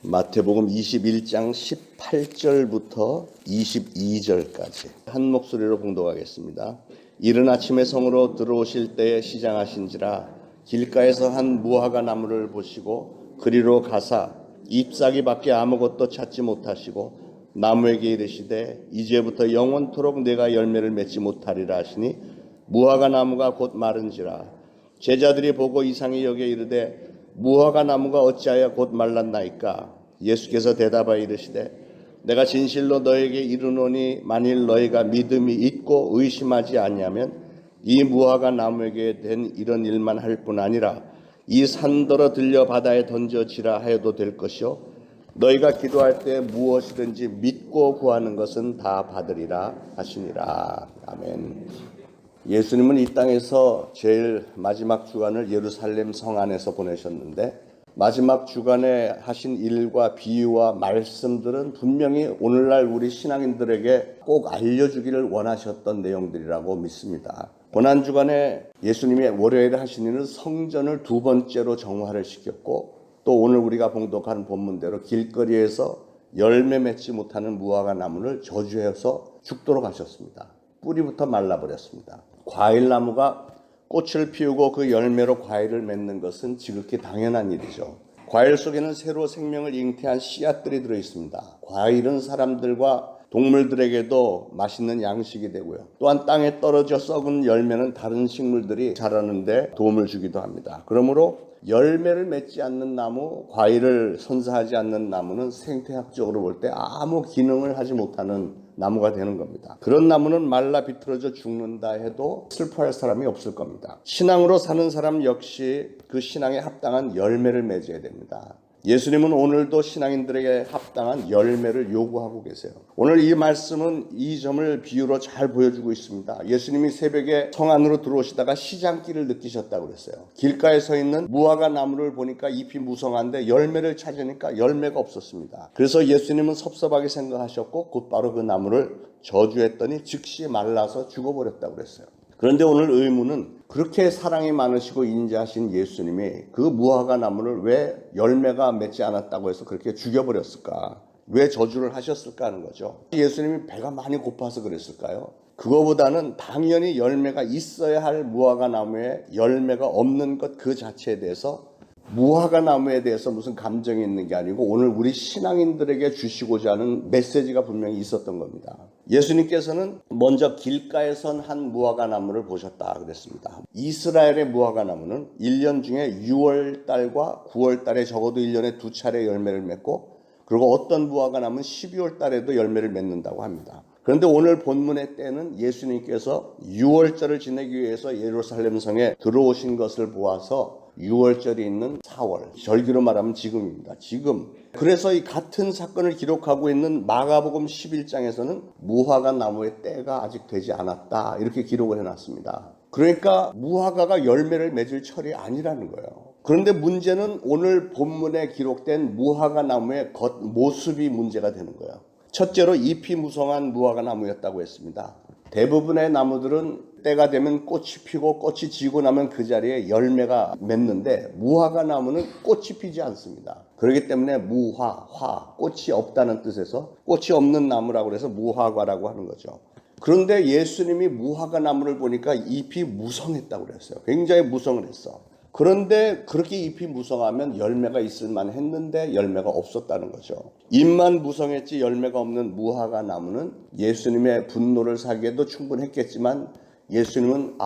마태복음 21장 18절부터 22절까지 한 목소리로 봉독하겠습니다. 이른 아침에 성으로 들어오실 때에 시장하신지라 길가에서 한 무화과 나무를 보시고 그리로 가사 잎사귀 밖에 아무것도 찾지 못하시고 나무에게 이르시되 이제부터 영원토록 내가 열매를 맺지 못하리라 하시니 무화과 나무가 곧 마른지라. 제자들이 보고 이상히 여겨 이르되 무화과 나무가 어찌하여 곧 말랐나이까? 예수께서 대답하여 이르시되 내가 진실로 너에게 이르노니 만일 너희가 믿음이 있고 의심하지 아니하면 이 무화과 나무에게 된 이런 일만 할 뿐 아니라 이 산더러 들려 바다에 던져지라 하여도 될 것이요 너희가 기도할 때 무엇이든지 믿고 구하는 것은 다 받으리라 하시니라. 아멘. 예수님은 이 땅에서 제일 마지막 주간을 예루살렘 성 안에서 보내셨는데 마지막 주간에 하신 일과 비유와 말씀들은 분명히 오늘날 우리 신앙인들에게 꼭 알려주기를 원하셨던 내용들이라고 믿습니다. 고난주간에 예수님이 월요일에 하신 일은 성전을 두 번째로 정화를 시켰고 또 오늘 우리가 봉독한 본문대로 길거리에서 열매 맺지 못하는 무화과 나무를 저주해서 죽도록 하셨습니다. 뿌리부터 말라버렸습니다. 과일나무가 꽃을 피우고 그 열매로 과일을 맺는 것은 지극히 당연한 일이죠. 과일 속에는 새로 생명을 잉태한 씨앗들이 들어있습니다. 과일은 사람들과 동물들에게도 맛있는 양식이 되고요. 또한 땅에 떨어져 썩은 열매는 다른 식물들이 자라는데 도움을 주기도 합니다. 그러므로 열매를 맺지 않는 나무, 과일을 선사하지 않는 나무는 생태학적으로 볼 때 아무 기능을 하지 못하는 나무가 되는 겁니다. 그런 나무는 말라 비틀어져 죽는다 해도 슬퍼할 사람이 없을 겁니다. 신앙으로 사는 사람 역시 그 신앙에 합당한 열매를 맺어야 됩니다. 예수님은 오늘도 신앙인들에게 합당한 열매를 요구하고 계세요. 오늘 이 말씀은 이 점을 비유로 잘 보여주고 있습니다. 예수님이 새벽에 성 안으로 들어오시다가 시장길을 느끼셨다고 그랬어요. 길가에 서 있는 무화과 나무를 보니까 잎이 무성한데 열매를 찾으니까 열매가 없었습니다. 그래서 예수님은 섭섭하게 생각하셨고 곧바로 그 나무를 저주했더니 즉시 말라서 죽어버렸다고 그랬어요. 그런데 오늘 의문은 그렇게 사랑이 많으시고 인자하신 예수님이 그 무화과 나무를 왜 열매가 맺지 않았다고 해서 그렇게 죽여버렸을까? 왜 저주를 하셨을까 하는 거죠. 예수님이 배가 많이 고파서 그랬을까요? 그거보다는 당연히 열매가 있어야 할 무화과 나무에 열매가 없는 것 그 자체에 대해서 무화과 나무에 대해서 무슨 감정이 있는 게 아니고 오늘 우리 신앙인들에게 주시고자 하는 메시지가 분명히 있었던 겁니다. 예수님께서는 먼저 길가에 선 한 무화과 나무를 보셨다 그랬습니다. 이스라엘의 무화과 나무는 1년 중에 6월달과 9월달에 적어도 1년에 두 차례 열매를 맺고 그리고 어떤 무화과 나무는 12월달에도 열매를 맺는다고 합니다. 그런데 오늘 본문의 때는 예수님께서 6월절을 지내기 위해서 예루살렘 성에 들어오신 것을 보아서 6월절이 있는 4월, 절기로 말하면 지금입니다. 지금. 그래서 이 같은 사건을 기록하고 있는 마가복음 11장에서는 무화과 나무의 때가 아직 되지 않았다 이렇게 기록을 해놨습니다. 그러니까 무화과가 열매를 맺을 철이 아니라는 거예요. 그런데 문제는 오늘 본문에 기록된 무화과 나무의 겉모습이 문제가 되는 거예요. 첫째로 잎이 무성한 무화과 나무였다고 했습니다. 대부분의 나무들은 때가 되면 꽃이 피고 꽃이 지고 나면 그 자리에 열매가 맺는데 무화과 나무는 꽃이 피지 않습니다. 그렇기 때문에 무화, 꽃이 없다는 뜻에서 꽃이 없는 나무라고 해서 무화과라고 하는 거죠. 그런데 예수님이 무화과 나무를 보니까 잎이 무성했다고 그랬어요. 굉장히 무성을 했어. 그런데 그렇게 잎이 무성하면 열매가 있을 만했는데 열매가 없었다는 거죠. 잎만 무성했지 열매가 없는 무화과 나무는 예수님의 분노를 사기에도 충분했겠지만 예수님은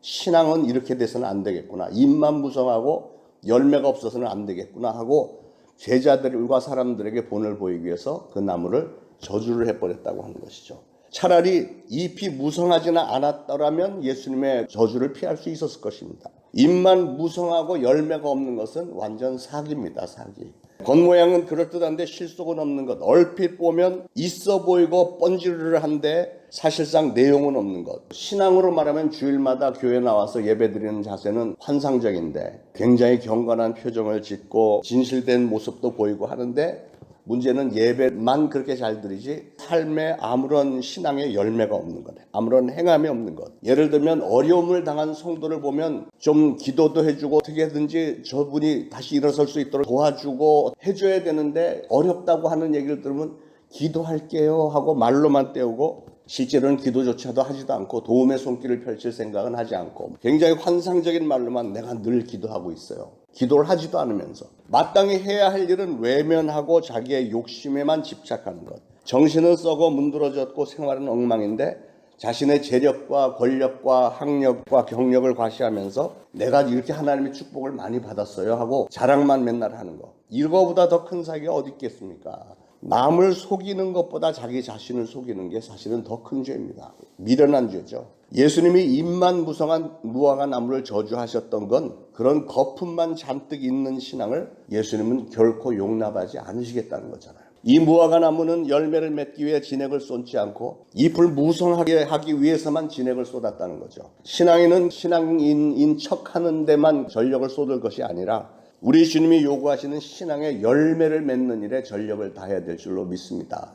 신앙은 이렇게 돼서는 안 되겠구나. 잎만 무성하고 열매가 없어서는 안 되겠구나 하고 제자들과 사람들에게 본을 보이기 위해서 그 나무를 저주를 해버렸다고 하는 것이죠. 차라리 잎이 무성하지는 않았더라면 예수님의 저주를 피할 수 있었을 것입니다. 잎만 무성하고 열매가 없는 것은 완전 사기입니다. 사기. 겉모양은 그럴듯한데 실속은 없는 것. 얼핏 보면 있어 보이고 뻔지르르한데 사실상 내용은 없는 것. 신앙으로 말하면 주일마다 교회 나와서 예배드리는 자세는 환상적인데 굉장히 경건한 표정을 짓고 진실된 모습도 보이고 하는데 문제는 예배만 그렇게 잘 드리지 삶에 아무런 신앙의 열매가 없는 거네. 아무런 행함이 없는 것. 예를 들면 어려움을 당한 성도를 보면 좀 기도도 해주고 어떻게든지 저분이 다시 일어설 수 있도록 도와주고 해줘야 되는데 어렵다고 하는 얘기를 들으면 기도할게요 하고 말로만 때우고 실제로는 기도조차도 하지도 않고 도움의 손길을 펼칠 생각은 하지 않고 굉장히 환상적인 말로만 내가 늘 기도하고 있어요. 기도를 하지도 않으면서 마땅히 해야 할 일은 외면하고 자기의 욕심에만 집착하는 것. 정신은 썩어 문드러졌고 생활은 엉망인데 자신의 재력과 권력과 학력과 경력을 과시하면서 내가 이렇게 하나님의 축복을 많이 받았어요 하고 자랑만 맨날 하는 거. 이거보다 더 큰 사기가 어디 있겠습니까? 남을 속이는 것보다 자기 자신을 속이는 게 사실은 더 큰 죄입니다. 미련한 죄죠. 예수님이 입만 무성한 무화과 나무를 저주하셨던 건 그런 거품만 잔뜩 있는 신앙을 예수님은 결코 용납하지 않으시겠다는 거잖아요. 이 무화과 나무는 열매를 맺기 위해 진액을 쏟지 않고 잎을 무성하게 하기 위해서만 진액을 쏟았다는 거죠. 신앙인은 신앙인인 척하는 데만 전력을 쏟을 것이 아니라 우리 주님이 요구하시는 신앙의 열매를 맺는 일에 전력을 다해야 될 줄로 믿습니다.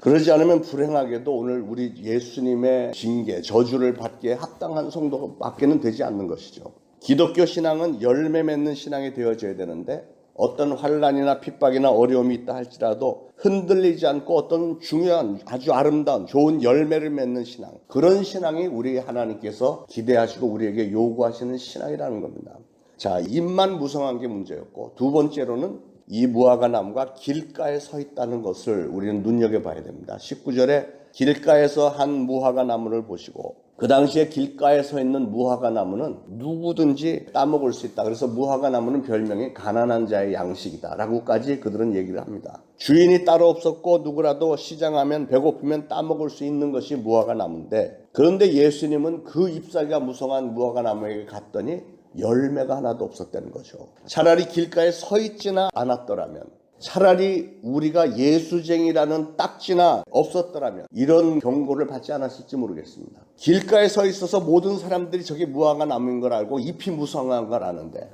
그러지 않으면 불행하게도 오늘 우리 예수님의 징계, 저주를 받기에 합당한 성도밖에는 되지 않는 것이죠. 기독교 신앙은 열매 맺는 신앙이 되어져야 되는데 어떤 환난이나 핍박이나 어려움이 있다 할지라도 흔들리지 않고 어떤 중요한 아주 아름다운 좋은 열매를 맺는 신앙, 그런 신앙이 우리 하나님께서 기대하시고 우리에게 요구하시는 신앙이라는 겁니다. 자, 입만 무성한 게 문제였고 두 번째로는 이 무화과 나무가 길가에 서 있다는 것을 우리는 눈여겨봐야 됩니다. 19절에 길가에서 한 무화과 나무를 보시고 그 당시에 길가에 서 있는 무화과 나무는 누구든지 따먹을 수 있다. 그래서 무화과 나무는 별명이 가난한 자의 양식이다 라고까지 그들은 얘기를 합니다. 주인이 따로 없었고 누구라도 시장하면 배고프면 따먹을 수 있는 것이 무화과 나무인데 그런데 예수님은 그 잎사귀가 무성한 무화과 나무에게 갔더니 열매가 하나도 없었다는 거죠. 차라리 길가에 서 있지나 않았더라면, 차라리 우리가 예수쟁이라는 딱지나 없었더라면 이런 경고를 받지 않았을지 모르겠습니다. 길가에 서 있어서 모든 사람들이 저게 무화과 나무인 걸 알고 잎이 무성한 걸 아는데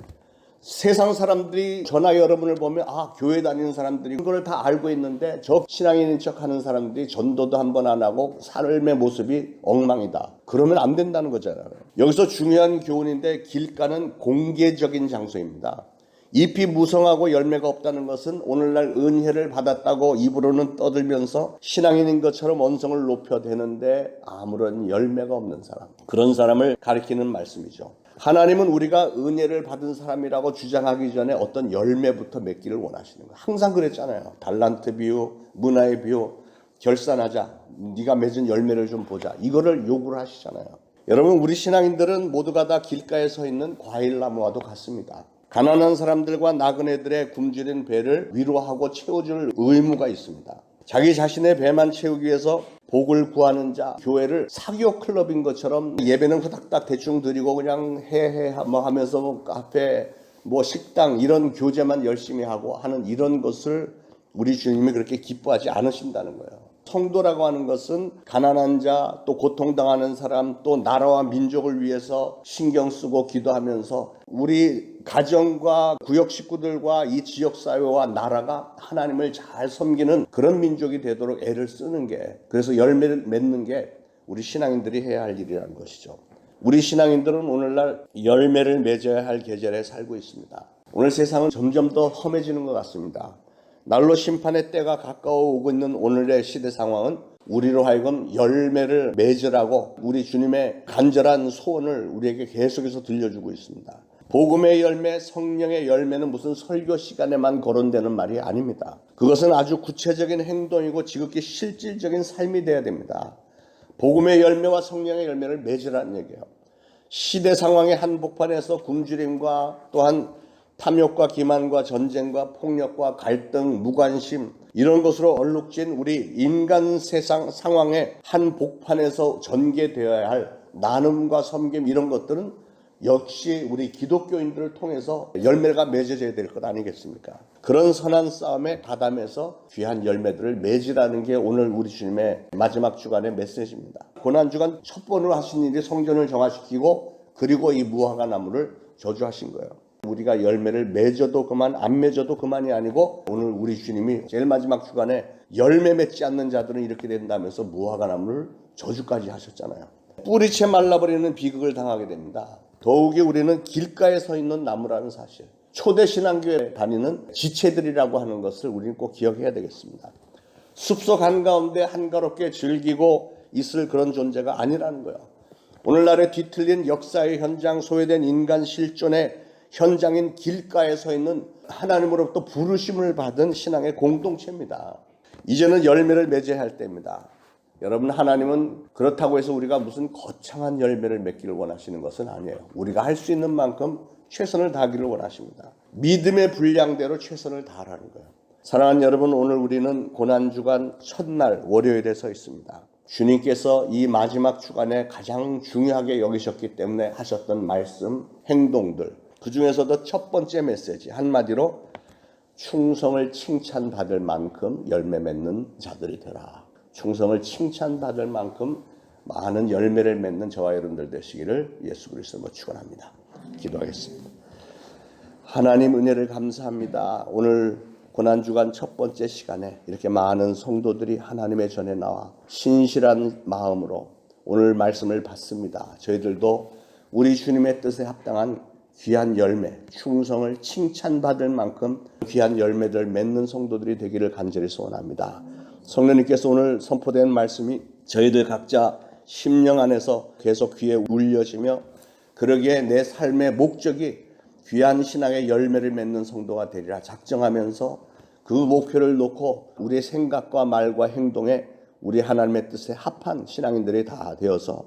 세상 사람들이 저나 여러분을 보면 교회 다니는 사람들이 그걸 다 알고 있는데 저 신앙인인 척하는 사람들이 전도도 한 번 안 하고 삶의 모습이 엉망이다. 그러면 안 된다는 거잖아요. 여기서 중요한 교훈인데 길가는 공개적인 장소입니다. 잎이 무성하고 열매가 없다는 것은 오늘날 은혜를 받았다고 입으로는 떠들면서 신앙인인 것처럼 언성을 높여대는데 아무런 열매가 없는 사람, 그런 사람을 가리키는 말씀이죠. 하나님은 우리가 은혜를 받은 사람이라고 주장하기 전에 어떤 열매부터 맺기를 원하시는 거예요. 항상 그랬잖아요. 달란트 비유, 문화의 비유, 결산하자. 네가 맺은 열매를 좀 보자. 이거를 요구를 하시잖아요. 여러분, 우리 신앙인들은 모두가 다 길가에 서 있는 과일나무와도 같습니다. 가난한 사람들과 나그네들의 굶주린 배를 위로하고 채워줄 의무가 있습니다. 자기 자신의 배만 채우기 위해서 복을 구하는 자, 교회를 사교 클럽인 것처럼 예배는 후닥닥 대충 드리고 그냥 하면서 카페, 식당 이런 교제만 열심히 하고 하는 이런 것을 우리 주님이 그렇게 기뻐하지 않으신다는 거예요. 성도라고 하는 것은 가난한 자, 또 고통당하는 사람, 또 나라와 민족을 위해서 신경 쓰고 기도하면서 우리 가정과 구역 식구들과 이 지역사회와 나라가 하나님을 잘 섬기는 그런 민족이 되도록 애를 쓰는 게, 그래서 열매를 맺는 게 우리 신앙인들이 해야 할 일이라는 것이죠. 우리 신앙인들은 오늘날 열매를 맺어야 할 계절에 살고 있습니다. 오늘 세상은 점점 더 험해지는 것 같습니다. 날로 심판의 때가 가까워 오고 있는 오늘의 시대 상황은 우리로 하여금 열매를 맺으라고 우리 주님의 간절한 소원을 우리에게 계속해서 들려주고 있습니다. 복음의 열매, 성령의 열매는 무슨 설교 시간에만 거론되는 말이 아닙니다. 그것은 아주 구체적인 행동이고 지극히 실질적인 삶이 되어야 됩니다. 복음의 열매와 성령의 열매를 맺으라는 얘기예요. 시대 상황의 한복판에서 굶주림과 또한 탐욕과 기만과 전쟁과 폭력과 갈등, 무관심 이런 것으로 얼룩진 우리 인간 세상 상황의 한복판에서 전개되어야 할 나눔과 섬김 이런 것들은 역시 우리 기독교인들을 통해서 열매가 맺어져야 될 것 아니겠습니까? 그런 선한 싸움에 가담해서 귀한 열매들을 맺으라는 게 오늘 우리 주님의 마지막 주간의 메시지입니다. 고난주간 첫 번으로 하신 일이 성전을 정화시키고 그리고 이 무화과 나무를 저주하신 거예요. 우리가 열매를 맺어도 그만 안 맺어도 그만이 아니고 오늘 우리 주님이 제일 마지막 주간에 열매 맺지 않는 자들은 이렇게 된다면서 무화과 나무를 저주까지 하셨잖아요. 뿌리채 말라버리는 비극을 당하게 됩니다. 더욱이 우리는 길가에 서 있는 나무라는 사실, 초대 신앙교회 다니는 지체들이라고 하는 것을 우리는 꼭 기억해야 되겠습니다. 숲속 한가운데 한가롭게 즐기고 있을 그런 존재가 아니라는 거예요. 오늘날의 뒤틀린 역사의 현장, 소외된 인간 실존의 현장인 길가에 서 있는 하나님으로부터 부르심을 받은 신앙의 공동체입니다. 이제는 열매를 맺어야 할 때입니다. 여러분, 하나님은 그렇다고 해서 우리가 무슨 거창한 열매를 맺기를 원하시는 것은 아니에요. 우리가 할 수 있는 만큼 최선을 다하기를 원하십니다. 믿음의 분량대로 최선을 다하라는 거예요. 사랑하는 여러분, 오늘 우리는 고난주간 첫날 월요일에 서 있습니다. 주님께서 이 마지막 주간에 가장 중요하게 여기셨기 때문에 하셨던 말씀, 행동들, 그 중에서도 첫 번째 메시지, 한마디로 충성을 칭찬받을 만큼 열매 맺는 자들이 되라. 충성을 칭찬받을 만큼 많은 열매를 맺는 저와 여러분들 되시기를 예수 그리스도로 축원합니다. 기도하겠습니다. 하나님 은혜를 감사합니다. 오늘 고난주간 첫 번째 시간에 이렇게 많은 성도들이 하나님의 전에 나와 신실한 마음으로 오늘 말씀을 받습니다. 저희들도 우리 주님의 뜻에 합당한 귀한 열매, 충성을 칭찬받을 만큼 귀한 열매들 맺는 성도들이 되기를 간절히 소원합니다. 성령님께서 오늘 선포된 말씀이 저희들 각자 심령 안에서 계속 귀에 울려지며 그러기에 내 삶의 목적이 귀한 신앙의 열매를 맺는 성도가 되리라 작정하면서 그 목표를 놓고 우리의 생각과 말과 행동에 우리 하나님의 뜻에 합한 신앙인들이 다 되어서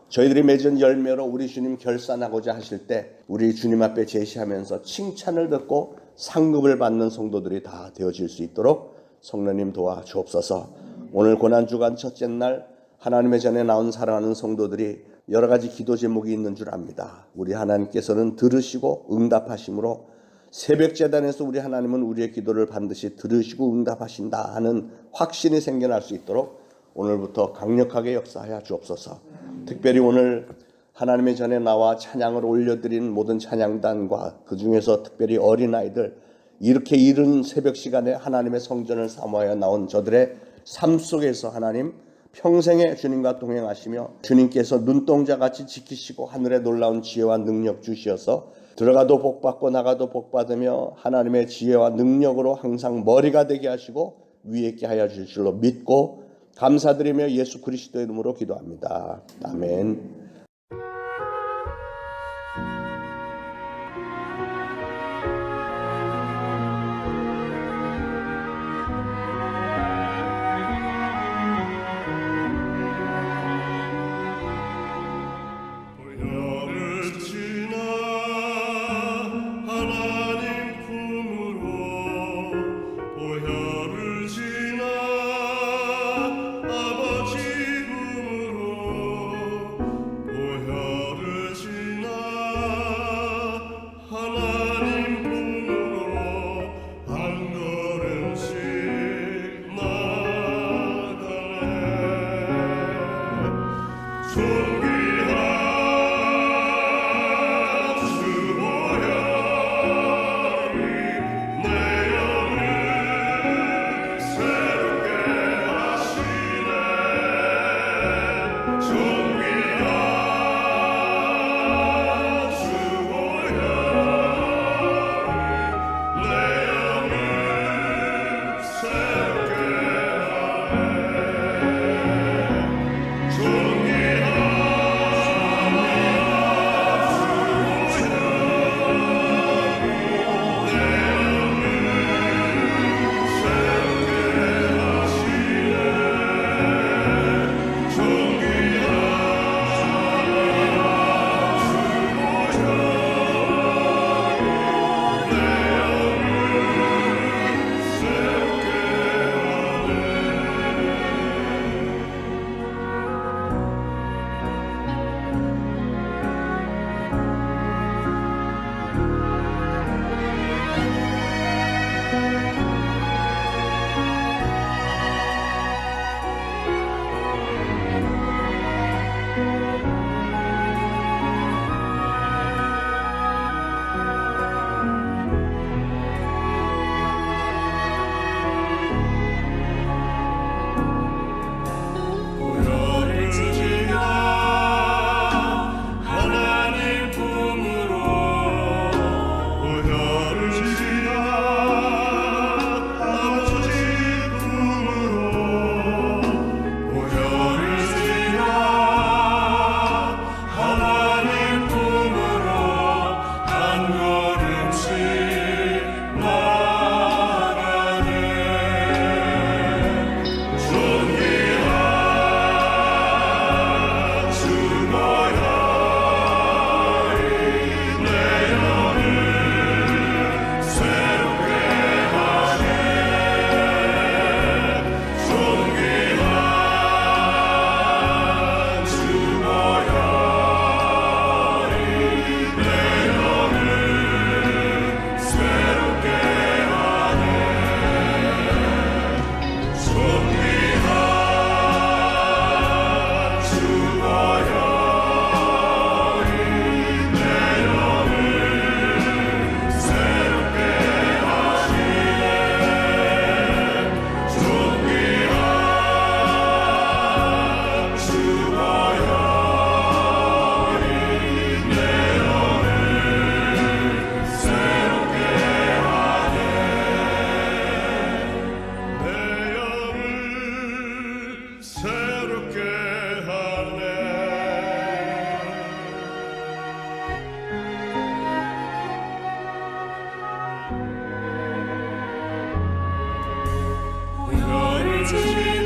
저희들이 맺은 열매로 우리 주님 결산하고자 하실 때 우리 주님 앞에 제시하면서 칭찬을 듣고 상급을 받는 성도들이 다 되어질 수 있도록 성령님 도와주옵소서. 오늘 고난주간 첫째 날 하나님의 전에 나온 사랑하는 성도들이 여러 가지 기도 제목이 있는 줄 압니다. 우리 하나님께서는 들으시고 응답하심으로 새벽 제단에서 우리 하나님은 우리의 기도를 반드시 들으시고 응답하신다 하는 확신이 생겨날 수 있도록 오늘부터 강력하게 역사하여 주옵소서. 특별히 오늘 하나님의 전에 나와 찬양을 올려드린 모든 찬양단과 그 중에서 특별히 어린아이들, 이렇게 이른 새벽 시간에 하나님의 성전을 사모하여 나온 저들의 삶 속에서 하나님 평생에 주님과 동행하시며 주님께서 눈동자같이 지키시고 하늘의 놀라운 지혜와 능력 주시어서 들어가도 복받고 나가도 복받으며 하나님의 지혜와 능력으로 항상 머리가 되게 하시고 위에 있게 하여 주실 줄로 믿고 감사드리며 예수 그리스도의 이름으로 기도합니다. 아멘. 지혜롭게